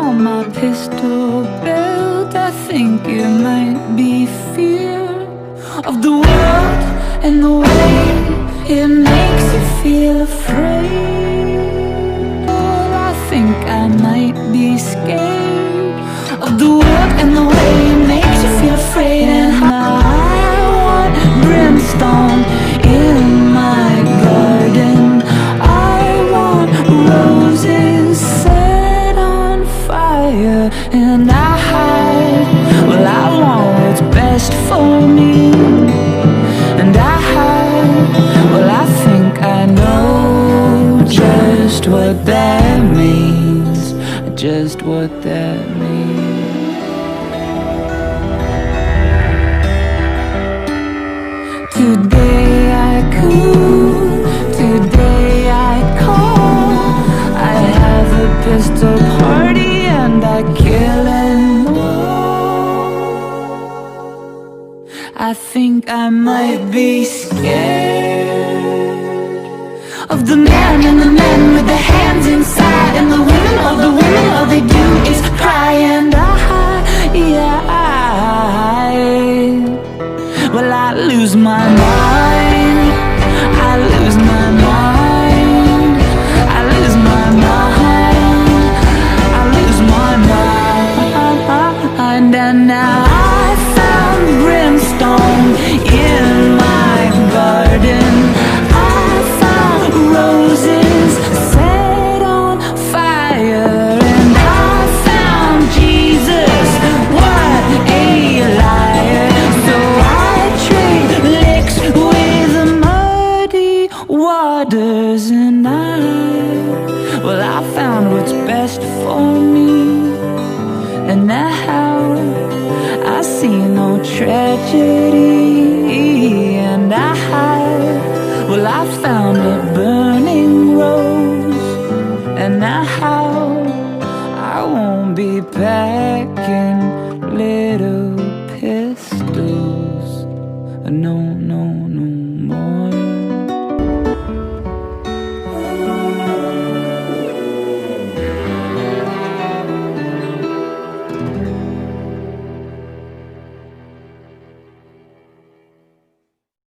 on my pistol belt. I think it might be fear of the world and the way it makes you feel afraid. Well, I think I might be scared of the world and the way it makes you feel afraid. And I want brimstone in my garden. I want roses set on fire. And well, I want what's best for me. And well, I think I know just what that means. Just what that means. Today I cool, today I call. I have a pistol party and I kill them all. I think I might be scared of the man and the men with their hands inside, and the women, all they do is cry. And well, I lose my mind. I lose my mind. I lose my mind. I lose my mind. And now I found brimstone in my garden. I found roses set on fire. And I found Jesus, what a liar. So I trade licks with the muddy waters. And well, I found what's best for me. And now I see no tragedy. And well, I found a burning rose. And now I won't be packing little pistols. No, no, no.